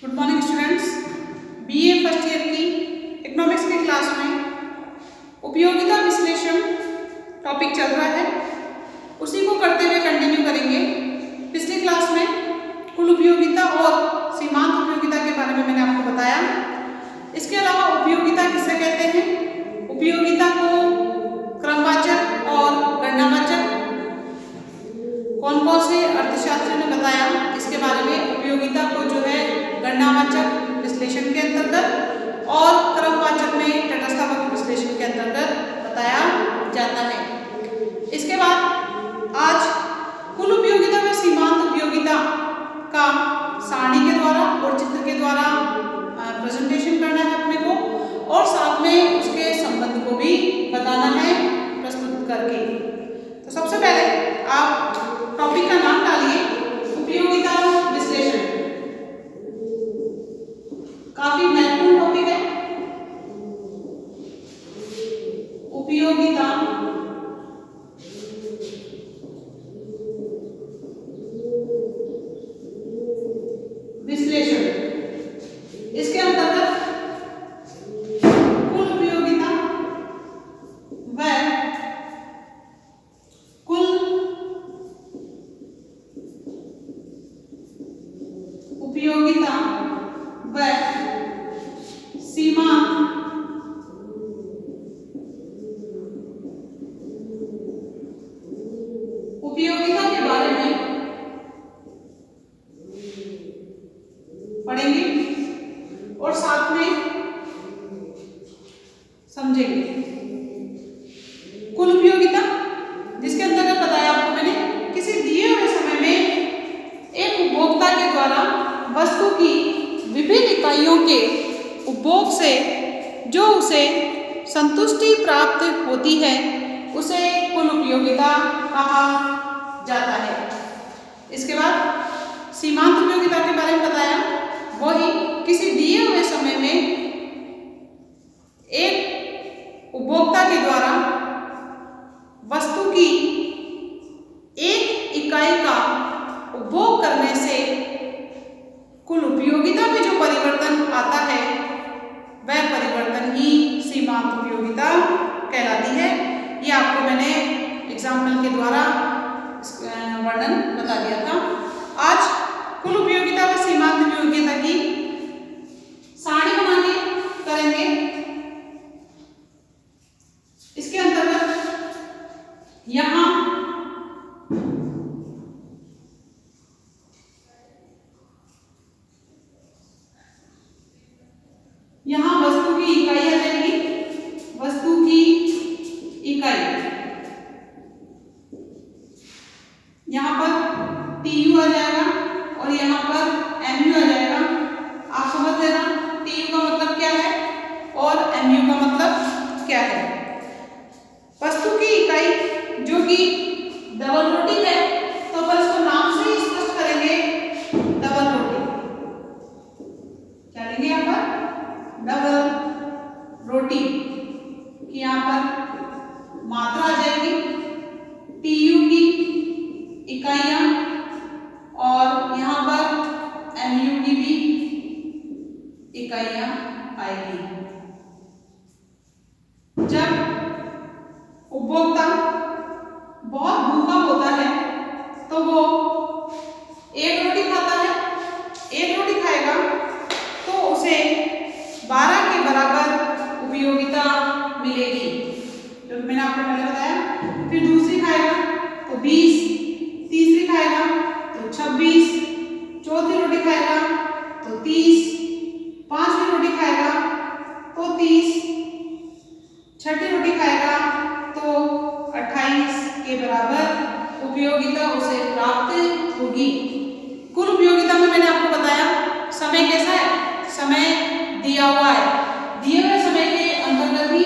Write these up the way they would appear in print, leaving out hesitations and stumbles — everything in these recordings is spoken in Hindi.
Good morning students. BA first year की इकोनॉमिक्स की क्लास में उपयोगिता विश्लेषण टॉपिक चल रहा है, उसी को करते हुए कंटिन्यू करेंगे। पिछली क्लास में कुल उपयोगिता और सीमांत उपयोगिता के बारे में मैंने आपको बताया। इसके अलावा उपयोगिता किसे कहते हैं, उपयोगिता को क्रमवाचक और गणनावाचक कौन कौन से अर्थशास्त्रियों ने बताया, इसके बारे में उपयोगिता को जो है गणनावाचक विश्लेषण के अंतर्गत और क्रमवाचक में तटस्थात्मक विश्लेषण के अंतर्गत बताया जाता है। इसके बाद आज कुल उपयोगिता व सीमांत उपयोगिता का सारणी के द्वारा और चित्र के द्वारा प्रेजेंटेशन करना है अपने को, और साथ में उसके संबंध को भी बताना है प्रस्तुत करके। तो सबसे पहले आप टॉपिक का नाम डालिए उपयोगिता विश्लेषण। काफी महत्वपूर्ण टॉपिक है उपयोगिता विश्लेषण। इसके अंतर्गत कुल उपयोगिता व कुल उपयोगिता व सीमांत उपयोगिता के बारे में पढ़ेंगे और साथ में समझेंगे। कुल उपयोगिता जिसके अंतर्गत बताया आपको मैंने, किसी दिए हुए समय में एक उपभोक्ता के द्वारा वस्तु की विभिन्न इकाइयों के उपभोग से जो उसे संतुष्टि प्राप्त होती है उसे कुल उपयोगिता कहा जाता है। इसके बाद सीमांत उपयोगिता के बारे में बताया, वही किसी दिए हुए समय में एक उपभोक्ता के द्वारा वस्तु की एक इकाई का उपभोग करने से कुल उपयोगिता में जो परिवर्तन आता है वह परिवर्तन ही सीमांत उपयोगिता कहलाती है। ये आपको मैंने एग्जाम्पल के द्वारा वर्णन बता दिया था। आज कुल उपयोगिता व सीमांत उपयोगिता की सारणी बनाने करेंगे। इसके अंतर्गत यहाँ वस्तु की इकाई आ जाएगी, वस्तु की इकाई यहाँ पर TU आ जाएगा और यहाँ पर MU आ जाएगा। आप समझ लेना TU का मतलब क्या है और MU का मतलब क्या है। वस्तु की इकाई जो कि डबल रोटी है, तो अपन इसको नाम से ही स्पष्ट करेंगे डबल रोटी। क्या लेंगे यहाँ पर, डबल रोटी की यहाँ पर मात्रा आ जाएगी, TU की इकाइयां, और यहाँ पर MU की भी इकाइयां आएगी। जब उपभोक्ता बहुत भूखा होता है तो वो एक रोटी खाता है, एक रोटी खाएगा तो उसे 12 के बराबर उपयोगिता मिलेगी, जो मैंने आपको पहले बताया। फिर दूसरी खाएगा तो 20, तीसरी खाएगा तो 26, चौथी रोटी खाएगा तो 30, पांचवी रोटी खाएगा तो 30, छठी रोटी खाएगा तो 28 के बराबर उपयोगिता उसे प्राप्त होगी। कुल उपयोगिता में मैंने आपको बताया समय कैसा है, समय दिया हुआ है, दिए हुए समय के अंतर्गत ही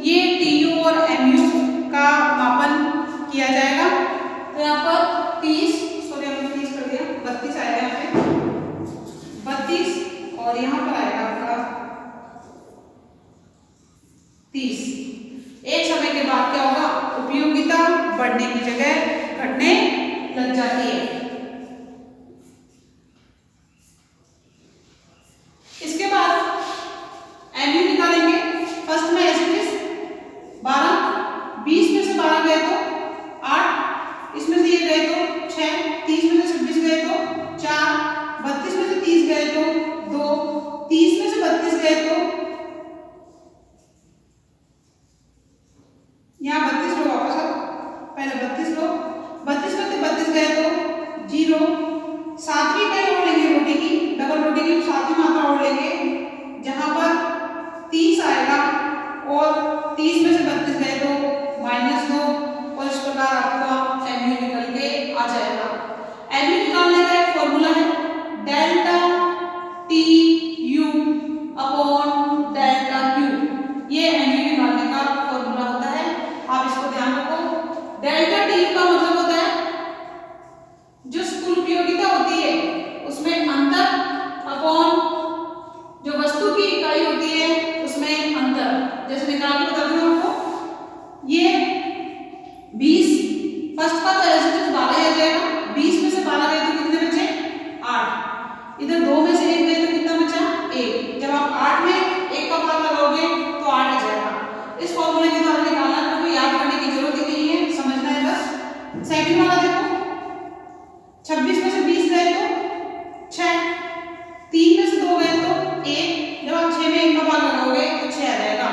ये TU और MU का मापन किया जाएगा। तो यहाँ पर 30 कर दिया, 32 आएगा यहाँ पे, 32 और यहाँ पर आएगा आपका 30। एक समय के बाद क्या होगा, उपयोगिता बढ़ने की जगह घटने लग जाती है। 0, सातवीं इकाई और लेंगे रोटी की, डबल रोटी की सातवीं मात्रा और लेंगे, जहां पर 30 आएगा और 30 में से 32 गए तो -2, और इस प्रकार आपका एमयू निकल के आ जाएगा। एमयू निकालने का एक फॉर्मूला है delta T U upon delta Q, ये एमयू निकालने का फॉर्मूला होता है, आप इसको ध्यान रखो। डेल्टा टी का मतलब होता है जो कुल उपयोगिता होती है उसमें अंतर अपॉन जो वस्तु की इकाई होती है उसमें अंतर। जैसे निकाल के बता दूं आपको, ये 20 फर्स्ट का तो ऐसे 12 आ जाएगा, 20 में से 12 गए तो कितने बचे 8, इधर 2 में से 1 गए तो कितना बचा 1, जब आप 8 में 1 का भाग लगाओगे तो 8 आ जाएगा। इस फॉर्मूले के द्वारा निकालना, आपको याद करने की जरूरत ही नहीं है, समझना है बस। सेकंड वाला देखो, 26 में से 20 गए तो 6, 3 में से 2 गए तो 1, जब आप 6 में 1 का भाग लगाओगे तो 6 आ जाएगा।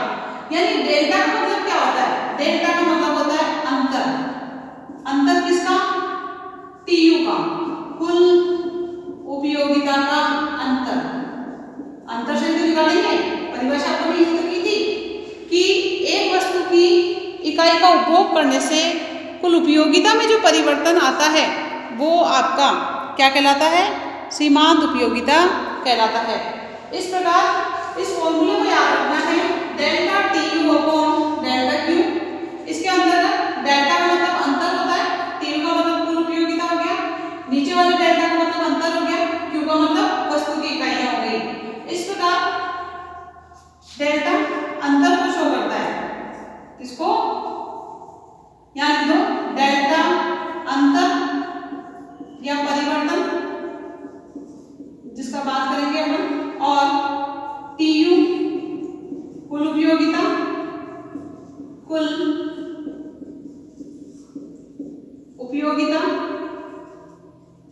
यानी डेल्टा का मतलब क्या होता है, डेल्टा का मतलब होता है अंतर। अंतर किसका, टीयू का, कुल उपयोगिता का अंतर। अंतर से तो निकालेंगे, परिभाषा आपको भी की थी कि एक वस्तु की इकाई का उपभोग करने से कुल उपयोगिता में जो परिवर्तन आता है वो आपका क्या कहलाता है, सीमांत उपयोगिता कहलाता है। इस प्रकार इस फॉर्मूले को याद रखना है, delta T U upon delta Q. इसके अंदर डेल्टा का मतलब अंतर होता है, टी यू का मतलब कुल उपयोगिता हो गया, नीचे वाले डेल्टा का मतलब अंतर हो गया, क्यू का मतलब वस्तु की इकाइयां हो गई। इस प्रकार डेल्टा अंतर को शो करता है, इसको याद रखो, डेल्टा अंतर या परिवर्तन जिसका बात करेंगे हम, और टीयू कुल उपयोगिता, कुल उपयोगिता,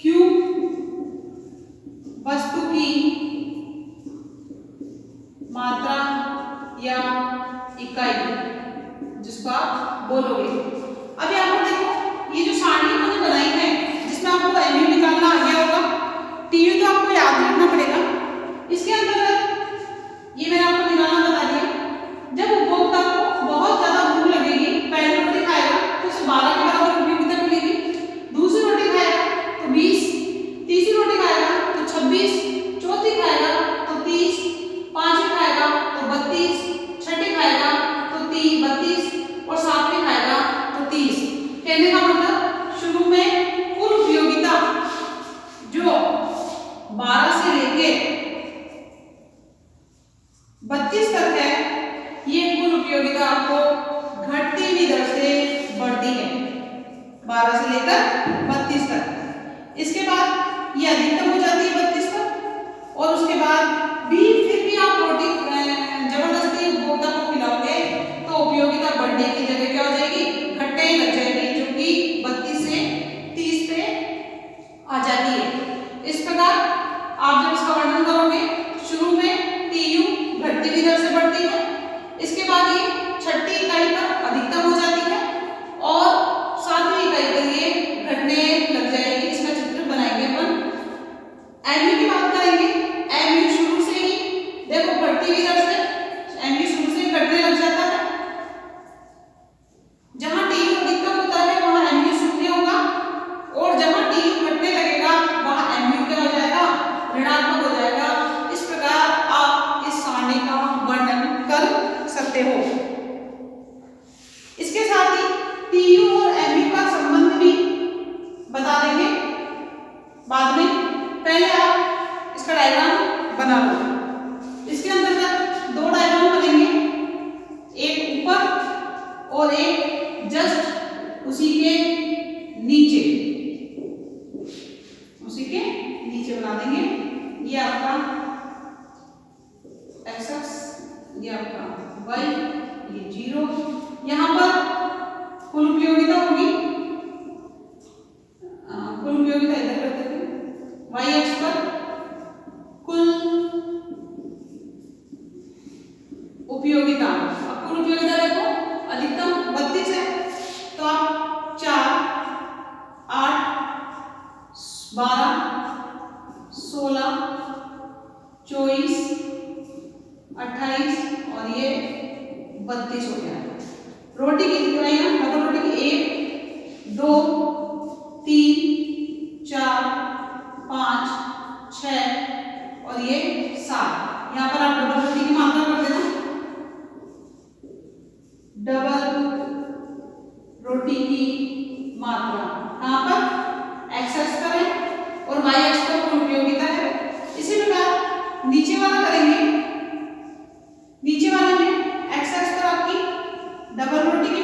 क्यू वस्तु की मात्रा या इकाई जिसको आप बोलोगे। अब यहाँ पर देखो, ये जो सारणी मैंने बनाई है जिसमें आपको एमयू निकालना आ गया होगा, टीयू तो आपको याद रखना पड़ेगा। इसके अंतर्गत ये मैंने आपको निकालना बता दिया, जब उपभोक्ता को बहुत ज्यादा भूख लगेगी, पहली रोटी खाएगा तो उसे 12 के बराबर उपयोगिता मिलेगी, दूसरी रोटी खाएगा तो 20, तीसरी रोटी खाएगा तो 26, चौथी खाएगा तो 30, पांचवी खाएगा तो 32, छठी खाएगा तो 32 और सातवीं खाएगा तो 30। कहने का मतलब शुरू में कुल उपयोगिता जो 12 से लेके 32 तक है, ये कुल उपयोगिता आपको घटती हुई दर से बढ़ती है 12 से लेकर 32 तक। इसके बाद ये अधिकतम हो जाती है 32 तक, और उसके बाद भी फिर भी आप रोटी जबरदस्ती उपभोक्ता को खिलाओगे तो उपयोगिता बढ़ने की जगह क्या हो जाएगी, घटने लग जाएगी, जो कि 32 से 30 पे आ जाती है। इस प्रकार आप जब इसका वर्णन करोगे, शुरू में टीयू घटती हुई दर से बढ़ती है, इसके बाद ये छठी इकाई पर अधिकतम हो जाती है और सातवीं इकाई पर ये घटने लग जाएगी। इसका चित्र बनाएंगे अपन। एमयू की बात करेंगे, एमयू शुरू से ही देखो बढ़ती हुई दर से एमयू शुरू से ही घटने लग जाता है। जहां टीयू अधिकतम होता है वहां एमयू शून्य होगा, और जहां टीयू घटने लगेगा वहां एमयू क्या हो जाएगा, ऋणात्मक हो जाएगा। इस प्रकार आप इस सारणी का वर्णन कर सकते हो। इसके साथ ही टीयू और एमयू का संबंध भी बता देंगे बाद में, पहले आप इसका डायग्राम बना लो। इसके अंतर्गत 2 डायग्राम बनेंगे, एक ऊपर और एक जस्ट उसी के नीचे, उसी के नीचे बना देंगे। ये आपका एक्स, ये आपका वाई, ये 0। यहाँ पर कुल उपयोगिता होगी, कुल उपयोगिता इधर करते थे, वाई एक्स पर कुल उपयोगिता। अब कुल उपयोगिता देखो, अधिकतम 32 है तो आप 4, 8, 12, 16, 24, 28 और ये 32 हो गया। रोटी की इकाइयाँ डबल रोटी की 1, 2, 3, 4, 5, 6 और ये 7। यहाँ पर आप डबल रोटी की मात्रा कर देना। डबल रोटी की मात्रा कहाँ पर एक्स एक्स पर है और वाई एक्स पर कुल उपयोगिता है। इसी प्रकार नीचे वाला करेंगे। नीचे वाले में एक्स एक्स पर आपकी डबल रोटी की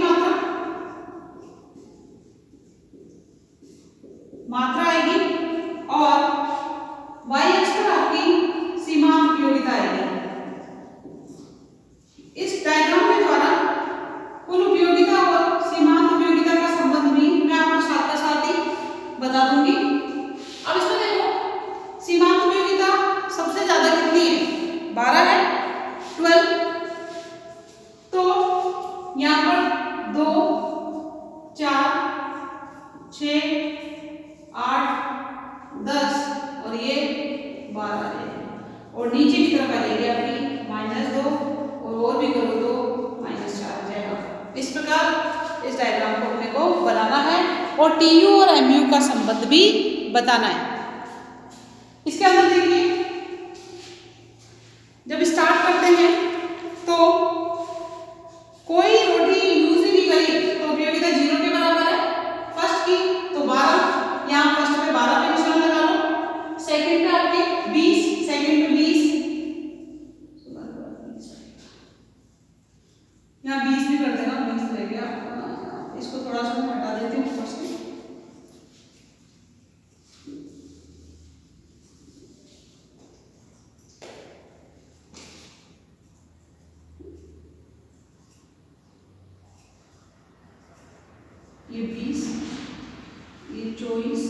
मात्रा आएगी और वाई एक्स पर आपकी सीमांत उपयोगिता आएगी। इस डायग्राम के द्वारा कुल उपयोगिता और सीमांत उपयोगिता का संबंध भी मैं आपको साथ साथ ही बता दूंगी। अब इसमें देखो सीमांत उपयोगिता सबसे ज्यादा कितनी है? 12 है, 12। तो यहाँ पर 2, 4, 6, 8, 10 और ये 12 है। और नीचे की तरफ आ जाएगी आपकी -2 और भी करो तो -4 आ जाएगा। इस प्रकार इस डायग्राम को अपने को बनाना है और टीयू और एमयू का संबंध भी बताना है। इसके अंदर देखिए जब स्टार्ट करते हैं तो कोई रोटी यूज ही नहीं करी तो उपयोगिता 0 के बराबर है। फर्स्ट की तो 12, यहाँ फर्स्ट पे 12 पे निशान लगा लो। सेकंड पे आपके 20, सेकंड पे 20, यहाँ 20 भी कर देना, 20 रह गया। इसको थोड़ा सा मैं हटा देती हूँ ऊपर से। ये 20, ये 24,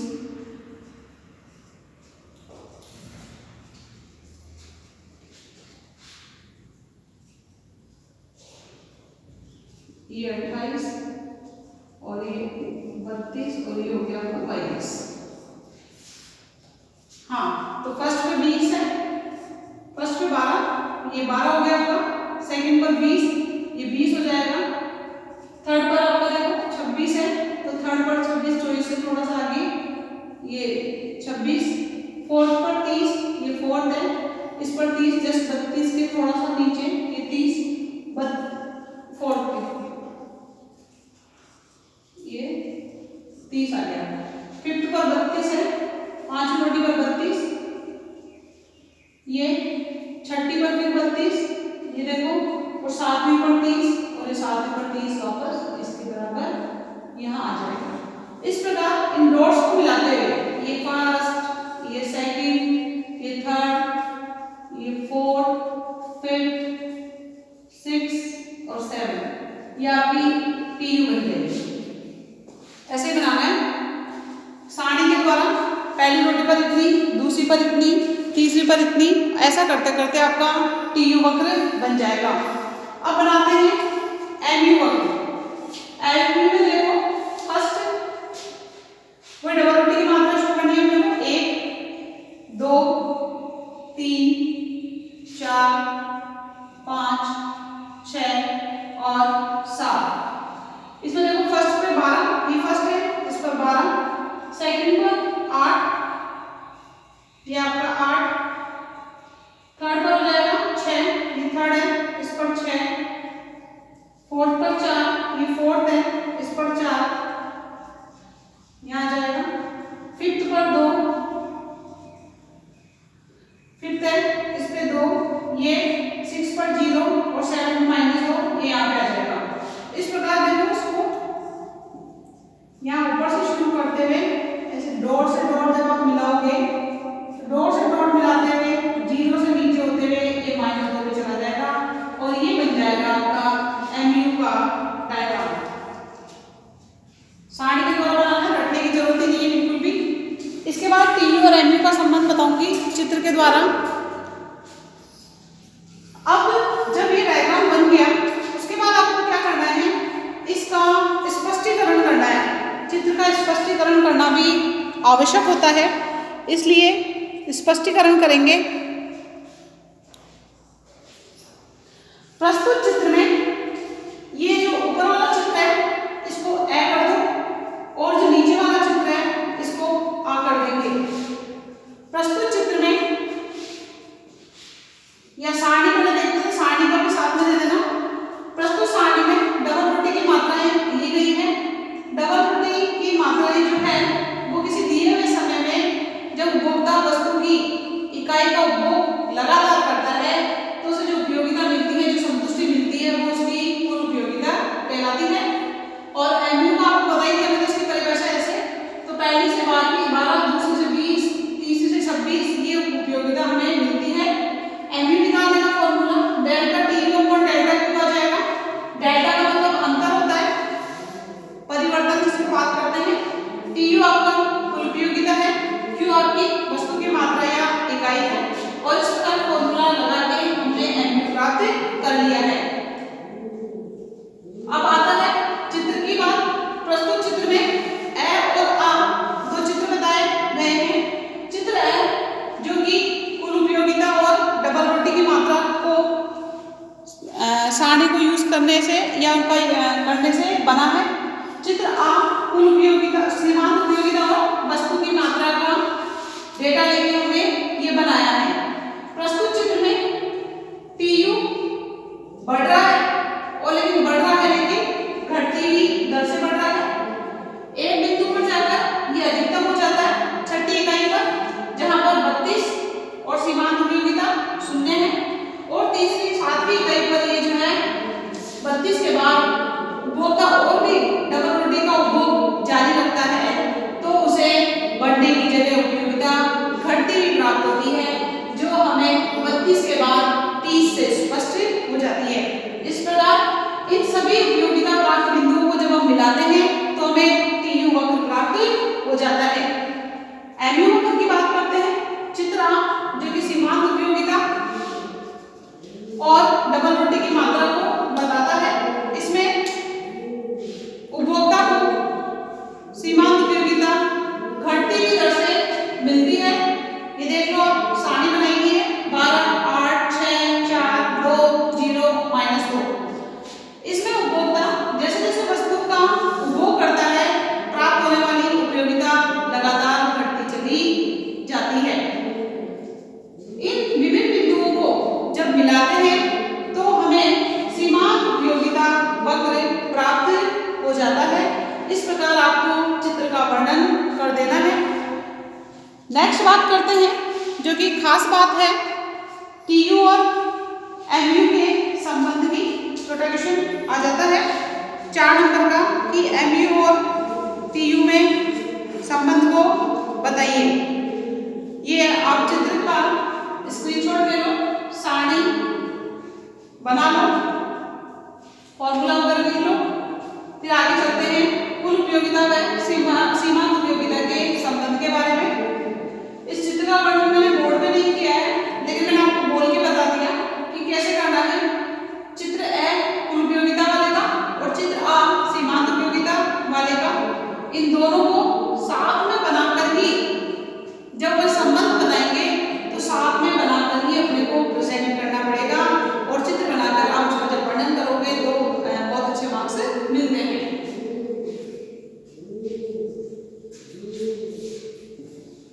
ये 28 और ये 32 और ये हो गया आपका 22। हाँ तो फर्स्ट पे 20 है, फर्स्ट पे 12, ये 12 हो गया आपका। सेकंड पर 20, ये 20 हो जाएगा। थर्ड पर आपका देखो 26 है तो थर्ड पर 26, 24 से थोड़ा सा आगे ये 26। फोर्थ पर 30, ये फोर्थ है, इस पर 30 जस्ट 32 के थोड़ा सा नीचे ये 30 फोर्थ पे ये 30 आ गया। फिफ्थ पर 32 है, 5 रोटी पर 32, ये छठी पर फिर 32, ये देखो और 7वीं पर 30 और ये 7वीं पर 30 वापस इसके बराबर यहाँ आ जाएगा। इस प्रकार इन डॉट्स को मिलाते हुए ये फर्स्ट, ये सेकंड, ये थर्ड, ये फोर्थ, फिफ्थ, 6 और 7 ये आपकी टीयू बन जाएगी। ऐसे बनाना है सारणी के द्वारा। पहली रोटी पर इतनी, दूसरी पर इतनी, तीसरी पर इतनी, ऐसा करते करते आपका टीयू वक्र बन जाएगा। अब बनाते हैं एमयू वक्र। एमयू में देखो फर्स्ट वही डबल रोटी की मात्रा शो करनी है अपने को। 1, 2, 3, 4, 5, 6 और 7। इसमें देखो फर्स्ट पे 12, ये फर्स्ट है, इस पर 12, सेकंड पर 8, ये आपका 8, थर्ड पर हो जाएगा 6, ये थर्ड है, इस पर 6, फोर्थ पर 4, ये फोर्थ है, इस पर 4, यहाँ आ जाएगा। फिफ्थ पर 2, फिफ्थ है, इस पे 2, ये 6 पर 0 और 7 -2 ये यहाँ पे आ जाएगा। इस प्रकार देखो इसको यहाँ ऊपर से शुरू करते हुए ऐसे डॉट से डॉट जब आप मिलाओगे तो डॉट से डॉट मिलाते हुए 0 से नीचे होते हुए ये -2 पे चला जाएगा और ये बन जाएगा आपका एमयू का डायग्राम। सारणी के द्वारा बनाना है, रटने की जरूरत ही नहीं है बिल्कुल भी। इसके बाद टीयू और एमयू का संबंध बताऊंगी चित्र के द्वारा। अब जब ये डायग्राम बन गया उसके बाद आपको क्या करना है, इसका स्पष्टीकरण करना है। चित्र का स्पष्टीकरण करना भी आवश्यक होता है। इसलिए स्पष्टीकरण करेंगे। प्रस्तुत चित्र में ये जो ऊपर वाला चित्र है इसको ए कर दो और जो नीचे वाला चित्र है इसको आ कर देंगे। प्रस्तुत चित्र में या सारणी में देखते हैं, सारणी का भी साथ में दे देना। प्रस्तुत सारणी में डबल त्रुटि की मात्राएं ली गई है। डबल त्रुटि की मात्राएं जो है वो किसी दिए हुए समय में जब उपभोक्ता वस्तु की इकाई का उपभोग लगातार करता है तो उसे जो उपयोगिता मिलती है, जो संतुष्टि मिलती है, वो उसकी कुल उपयोगिता कहलाती है। और एमयू का आपको बताई दिया मैंने इसकी परिभाषा ऐसे, तो पहली से 12, दूसरी से 20, तीसरी से 26 ये उपयोगिता हमें मिलती है। एमयू निकालने का formula delta T upon delta Q आ जाएगा। डेल्टा का मतलब अंतर होता है, परिवर्तन जिसमें बात करते हैं। टीयू आपका कुल उपयोगिता है, क्यू आपकी वस्तु की मात्रा या इकाई है। और इस प्रकार फॉर्मूला लगा के हमने एमयू प्राप्त कर लिया है। अब आता है चित्र की बात। प्रस्तुत चित्र में ए और आ दो चित्र बताए गए हैं। चित्र ए जो कि कुल उपयोगिता और डबल त्रुटि की मात्रा को सारणी को यूज करने से या उनका करने से बना है। चित्र आ कुल उपयोगिता, सीमांत उपयोगिता और वस्तु की मात्रा का डेटा लेके हमने ये बनाया है। प्रस्तुत चित्र में टीयू बढ़ रहा है और लेकिन बढ़ रहा है लेकिन घटती हुई दर से बढ़ रहा है। एक बिंदु पर जाकर ये अधिकतम हो जाता है छठी इकाई पर, जहां पर 32 और सीमांत उपयोगिता 0 है। और तीसरी 7वीं इकाई पर ये जो है 32 के बाद उपभोक्ता और भी डबल त्रुटि का उपभोग जारी रखता है तो उसे बढ़ने की जगह उपयोगिता घटती हुई प्राप्त होती है, जो हमें 32 के बाद 30 से स्पष्ट हो जाती है। इस प्रकार इन सभी उपयोगिता प्राप्त बिंदुओं को जब हम मिलाते हैं तो हमें टीयू वक्र प्राप्त हो जाता है। एमयू वक्र की बात करते हैं। चित्र आ जो कि सीमांत उपयोगिता और डबल त्रुटि की मात्रा को बताता है। इसमें उपभोक्ता को सीमांत उपयोगिता घटती हुई दर से मिलती है। ये देख लो आप सारणी बनाई गई है 12, 8, 6, 4, 2, 0, -2। इसमें उपभोक्ता जैसे जैसे वस्तु का उपभोग करता है प्राप्त होने वाली उपयोगिता लगातार घटती चली जाती है। इन विभिन्न बिंदुओं को जब मिलाते हैं तो हमें सीमांत उपयोगिता वक्र प्राप्त हो जाता है। इस प्रकार आपको चित्र का वर्णन कर देना है। नेक्स्ट बात करते हैं जो कि खास बात है टीयू और एमयू के संबंध की। छोटा क्वेश्चन आ जाता है 4 नंबर का कि एमयू और टीयू में संबंध को बताइए। ये आप चित्र का स्क्रीनशॉट ले लो, सारणी बना लो, फॉर्मूला वगैरह लिख लो, फिर आगे चलते हैं कुल उपयोगिता व सीमांत उपयोगिता के संबंध के बारे में। इस चित्र का वर्णन मैंने बोर्ड पे नहीं किया है, लेकिन मैंने आपको बोल के बता दिया कि कैसे करना है। चित्र ए कुल उपयोगिता वाले का और चित्र आ सीमांत उपयोगिता वाले का, इन दोनों को साथ में बनाकर ही जब वह संबंध बनाएंगे तो साथ में बनाकर ही अपने को प्रेजेंट करना पड़ेगा। और चित्र बनाकर आप उसका जब वर्णन करोगे तो बहुत अच्छे मार्क्स मिलते हैं।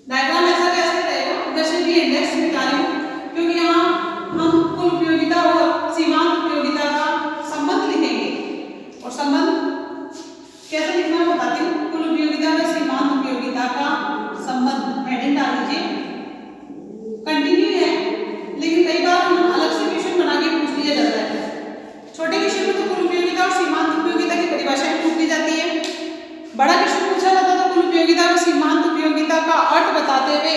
डायग्राम ऐसा कैसे रहेगा, वैसे भी इंडेक्स निकाली क्योंकि यहाँ हम कुल उपयोगिता और सीमांत उपयोगिता का संबंध लिखेंगे। और संबंध कैसे लिखना है बताती हूँ। कुल उपयोगिता व सीमांत उपयोगिता का संबंध हेडिंग डाल लीजिए। कंटिन्यू है, लेकिन कई बार हम अलग से क्वेश्चन बना के पूछ लिया जाता है। छोटे क्वेश्चन में तो कुल उपयोगिता और सीमांत उपयोगिता की परिभाषाएं पूछ ली जाती है। बड़ा क्वेश्चन पूछा जाता है तो कुल उपयोगिता व सीमांत उपयोगिता का अर्थ बताते हुए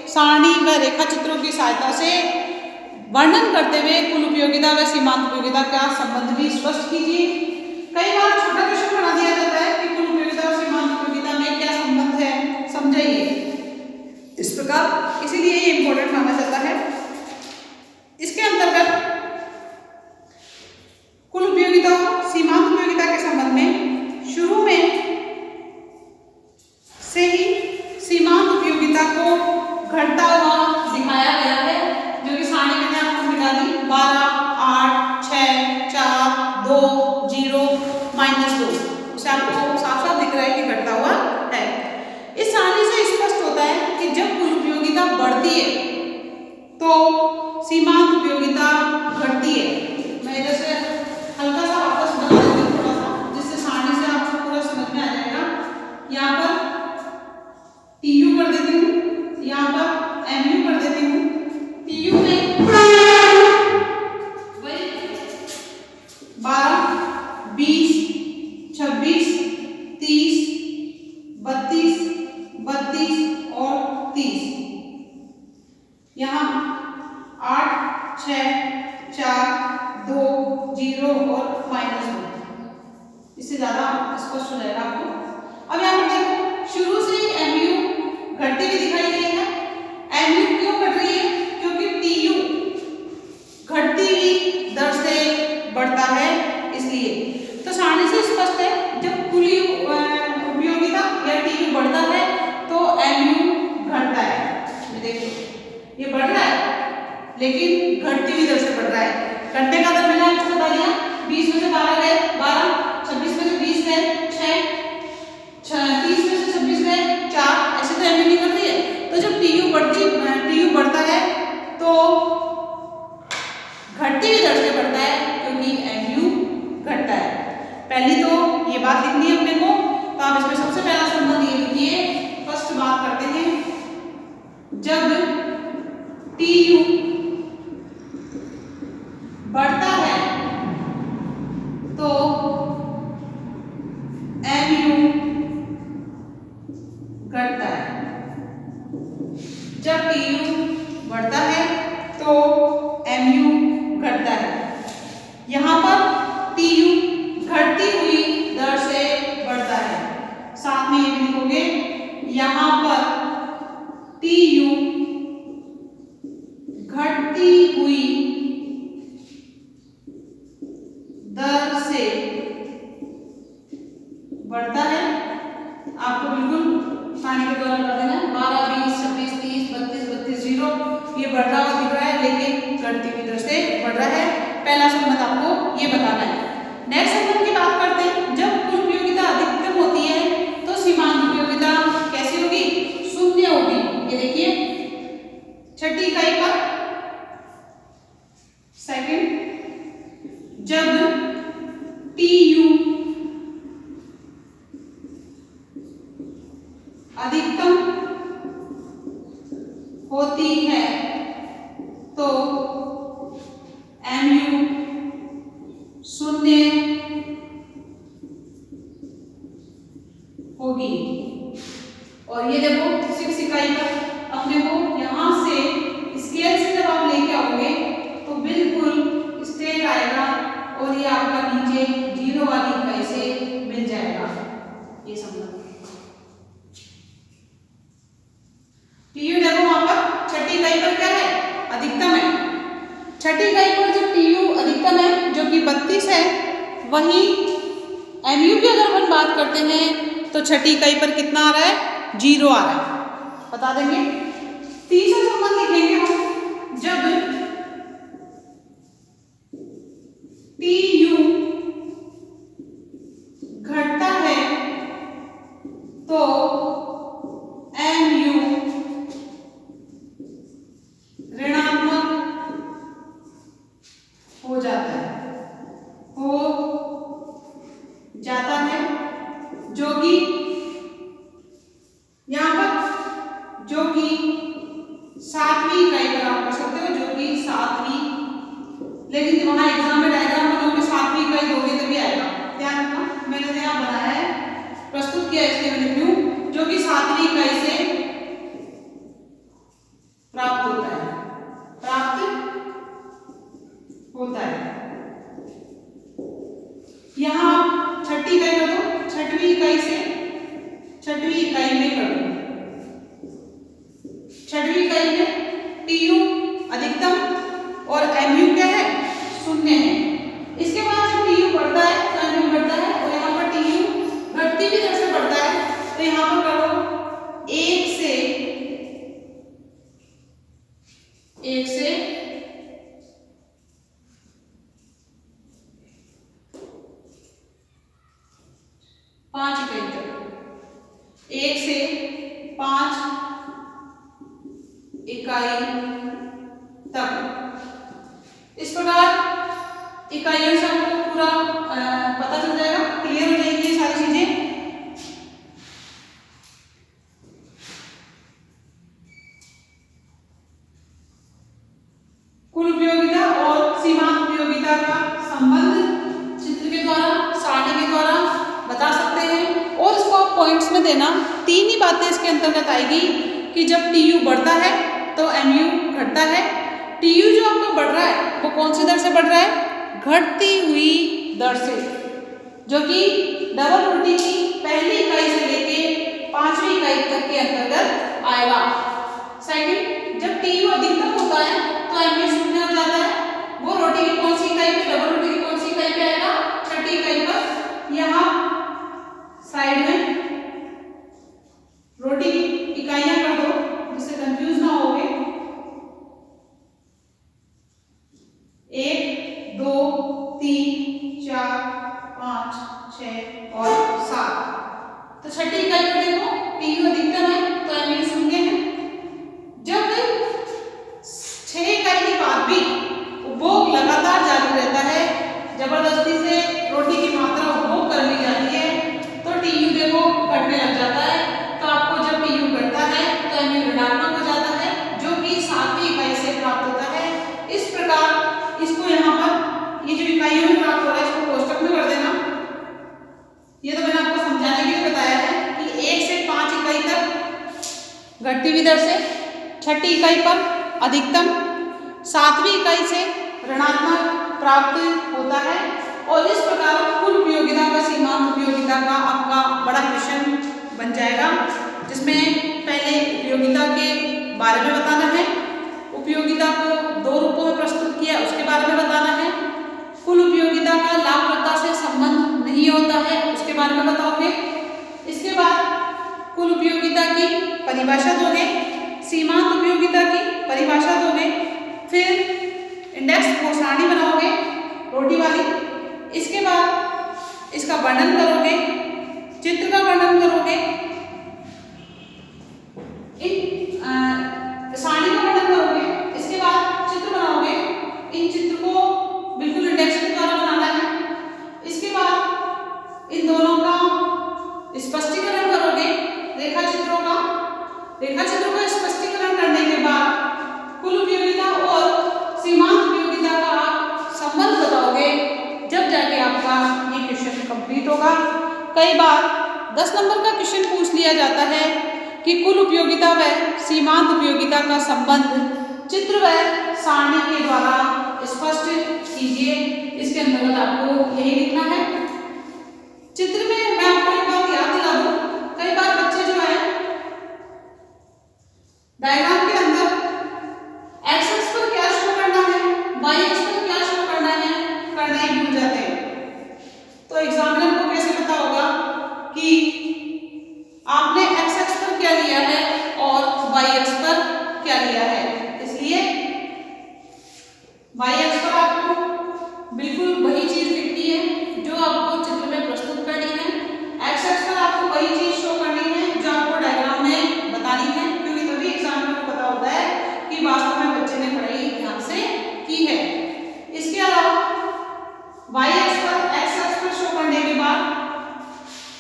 सारणी व रेखा चित्रों की सहायता से वर्णन करते हुए कुल उपयोगिता व सीमांत उपयोगिता का संबंध भी स्पष्ट कीजिए। कई बार छोटा क्वेश्चन बना दिया जाता है कि कुल उपयोगिता और सीमांत उपयोगिता में क्या संबंध है, समझाइए। इस प्रकार इसीलिए ये इंपॉर्टेंट माना जाता है। इसके अंतर्गत कुल उपयोगिता और सीमांत उपयोगिता के संबंध में शुरू में से ही सीमांत उपयोगिता को घटता हुआ दिखाया गया है, जो कि सारणी मैंने आपको मिटा दी 12, 8, 6, 4, 2, 0, -2। उसे आपको साफ साफ दिख रहा है कि घटता हुआ है। इस सारणी से स्पष्ट होता है कि जब कुल उपयोगिता बढ़ती है तो सीमांत उपयोगिता घटती है। मैं इधर से हल्का सा वापस बता देती हूँ थोड़ा सा, जिससे सारणी से आपको पूरा समझ में आ जाएगा। यहाँ पर TU कर देती हूँ, यहाँ पर MU कर देती हूँ। TU में वही 12, 20, 26, 30, 32, 32 और 30। यहाँ 8, 6, 4, 2, 0 और -2। इससे ज्यादा स्पष्ट हो जाएगा आपको। अब यहाँ पर देखो, शुरू से ही MU घटती हुई दिखाई गई है। MU क्यों घट रही है? क्योंकि TU घटती हुई दर से बढ़ता है, इसलिए। तो सारणी से स्पष्ट है, जब कुल उपयोगिता या TU बढ़ता है तो MU घटता है। ये देखो, ये बढ़ रहा है लेकिन घटती हुई दर से बढ़ रहा है। घटने का दर मैंने आपको बता दिया, 20 में से 12 गए 12, 26 में से 20 गए 6, 30 में से 26 गए 4। ऐसे तो MU नहीं बढ़ रही है। तो जब TU बढ़ता है तो घटती हुई दर से बढ़ता है, क्योंकि MU घटता है। पहली तो ये बात लिखनी है अपने को, तो आप इसमें सबसे पहला संबंध ये लिखिए। फर्स्ट बात करते हैं, जब TU बढ़ता है तो MU घटता है। जब TU बढ़ता है तो MU घटता है। यहाँ पर TU घटती हुई दर से बढ़ता है। साथ में ये भी लिखोगे, यहाँ पर TU घटती हुई दर से बढ़ता है। आपको बिल्कुल सारणी के द्वारा बता देना, 12, 20, 26, 30, 32, 32, 0। ये बढ़ता हुआ दिख रहा है लेकिन घटती हुई दर से बढ़ रहा है। पहला संबंध आपको ये बताना है। नेक्स्ट संबंध की बात करते हैं, जब कुल उपयोगिता अधिकतम होती है तो सीमांत उपयोगिता कैसी होगी? शून्य होगी। ये देखिए छठी इकाई पर सेकंड, जब TU अधिकतम होती है तो MU शून्य होगी। और ये देखो 6 इकाई पर अपने को यहां से स्केल से जब आप लेके आओगे तो बिल्कुल स्ट्रेट आएगा और ये आपका नीचे 0 वाली इकाई से मिल जाएगा। ये समझो, TU देखो वहां पर छठी इकाई पर क्या है? अधिकतम है। छठी इकाई पर जो TU अधिकतम है, जो कि 32 है, वहीं MU की अगर हम बात करते हैं तो छठी इकाई पर कितना आ रहा है? 0 आ रहा है। बता देंगे। तीसरा संबंध लिखेंगे हम, जब TU घटता है तो MU ऋणात्मक हो जाता है, जो कि यहाँ पर जो कि 7वीं इकाई पर आप कर सकते हो, जो कि 7वीं, लेकिन वहां एग्जाम में डायग्राम बनाओगे 7वीं इकाई दोगे तभी आएगा। ध्यान रखना, मैंने यहाँ बनाया है, प्रस्तुत किया, इसलिए मैं लिख लूं जो कि 7वीं इकाई से प्राप्त होता है, यहाँ छठी इकाई कर दो, छठवीं इकाई से छठवीं इकाई में कर दो। छठवीं इकाई में TU अधिकतम और MU क्या है? शून्य है। इसके बाद जब TU बढ़ता है तो MU बढ़ता है, और यहाँ पर TU घटती हुई दर से बढ़ता है, तो यहाँ पर करो इकाई तक। इस प्रकार इकाइयों से आपको पूरा पता चल जाएगा, क्लियर हो जाएगी ये सारी चीजें। कुल उपयोगिता और सीमांत उपयोगिता का संबंध चित्र के द्वारा, सारणी के द्वारा बता सकते हैं। और इसको आप पॉइंट्स में देना। 3 ही बातें इसके अंतर्गत आएगी कि जब टीयू बढ़ता है तो एमयू घटता है। टीयू जो आपका बढ़ रहा है वो कौन सी दर से बढ़ रहा है? घटती हुई दर से, जो कि डबल त्रुटि की पहली इकाई से लेके 5वीं इकाई तक के अंतर्गत आएगा। सेकंड, जब टीयू अधिकतम होता है तो एमयू शून्य हो जाता है। वो रोटी की कौन सी इकाई पे, डबल रोटी की कौन सी इकाई पे आएगा? छठी इकाई पर। यहाँ साइड में रोटी की इकाइयां कर दो जिससे कंफ्यूज ना होगे। 1, 2, 3, 4, 5, 6 और 7। तो छठी इकाई पर देखो टीयू अधिकतम है तो एमयू शून्य है। जब 6 इकाई के बाद भी उपभोग लगातार जारी रहता है, जबरदस्ती से रोटी की मात्रा उपभोग कर ली जाती है, तो टीयू देखो घटने लग जाता है। तो आपको जब टीयू घटता है तो एमयू ऋणात्मक हो जाता है, जो कि 7वीं इकाई से प्राप्त होता है। इस प्रकार इसको यहाँ पर ये जो इकाइयों में प्राप्त हो रहा है इसको कोष्टक में कर देना। ये तो मैंने आपको समझाने के लिए बताया है कि 1 से 5 इकाई तक घटती हुई दर से, छठी इकाई पर अधिकतम, 7वीं इकाई से ऋणात्मक प्राप्त होता है। और इस प्रकार कुल उपयोगिता व सीमांत उपयोगिता का आपका बड़ा क्वेश्चन बन जाएगा, जिसमें पहले उपयोगिता के बारे में बताना है, उपयोगिता को 2 रूपों में प्रस्तुत किया उसके बारे में बताना है, कुल उपयोगिता का लाभप्रदता से संबंध नहीं होता है उसके बारे में बताओगे। इसके बाद कुल उपयोगिता की परिभाषा दोगे, सीमांत उपयोगिता की परिभाषा दोगे, फिर इंडेक्स सारणी बनाओगे रोटी वाली। इसके बाद इसका वर्णन करोगे, चित्र का वर्णन करोगे, सारणी का वर्णन करोगे। इसके बाद चित्र बनाओगे, इन चित्र को बिल्कुल इंडेक्स के द्वारा बनाना है। इसके बाद इन दोनों का स्पष्टीकरण करोगे, रेखा चित्रों का स्पष्टीकरण करने के बाद कुल उपयोगिता और सीमांत उपयोगिता का संबंध बताओगे, जब जाके आपका ये क्वेश्चन कंप्लीट होगा। कई बार 10 नंबर का क्वेश्चन पूछ लिया जाता है कि कुल उपयोगिता व सीमांत उपयोगिता का संबंध चित्र व सारणी के द्वारा स्पष्ट कीजिए। इसके अंतर्गत आपको यही लिखना है। चित्र में मैं आपको एक बात याद दिला दूं, कई बार बच्चे जो है डायग्राम के अंदर एक्स एक्स पर क्या शो करना है, वाई एक्स पर क्या शो करना है, करना ही भूल जाते हैं। तो एग्जामिनर को कैसे पता होगा कि आपने एक्स एक्स पर क्या लिया है और वाई एक्स पर क्या लिया है? इसलिए वाई एक्स पर आपको बिल्कुल वही चीज लिखनी है जो आपको चित्र में प्रस्तुत करनी है, एक्स एक्स पर आपको वही चीज शो करनी है जो आपको डायग्राम में बतानी है, क्योंकि तभी एग्जामिनर को पता होता है कि वास्तव में बच्चे ने पढ़ाई ध्यान से की है। इसके अलावा वाई एक्स पर एक्स एक्स पर शो करने के बाद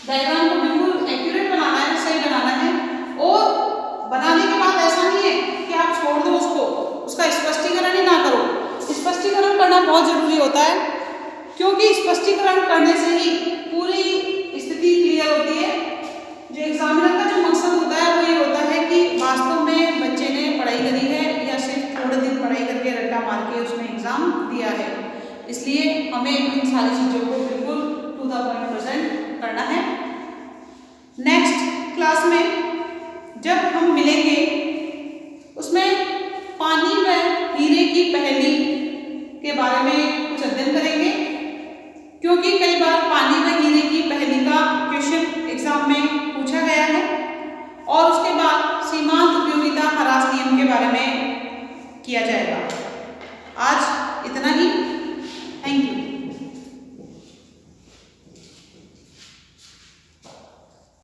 डायग्राम को बिल्कुल एक्यूरेट बनाना है, सही बनाना है। और बनाने के बाद ऐसा नहीं है कि आप छोड़ दो उसको, उसका स्पष्टीकरण ही ना करो। स्पष्टीकरण करना बहुत जरूरी होता है, क्योंकि स्पष्टीकरण करने से ही पूरी स्थिति क्लियर होती है। जो एग्जामिनर का जो मकसद होता है वो ये होता है कि वास्तव में बच्चे ने पढ़ाई करी है या सिर्फ थोड़े दिन पढ़ाई करके रट्टा मार के उसने एग्जाम दिया है। इसलिए हमें इन सारी चीज़ों को बिल्कुल टू द पॉइंट प्रेजेंट करना है। नेक्स्ट क्लास में जब हम मिलेंगे उसमें पानी व हीरे की पहेली के बारे में कुछ अध्ययन करेंगे, क्योंकि कई बार पानी व हीरे की पहेली का क्वेश्चन एग्जाम में पूछा गया है। और उसके बाद सीमांत उपयोगिता ह्रास नियम के बारे में किया जाएगा। आज इतना ही।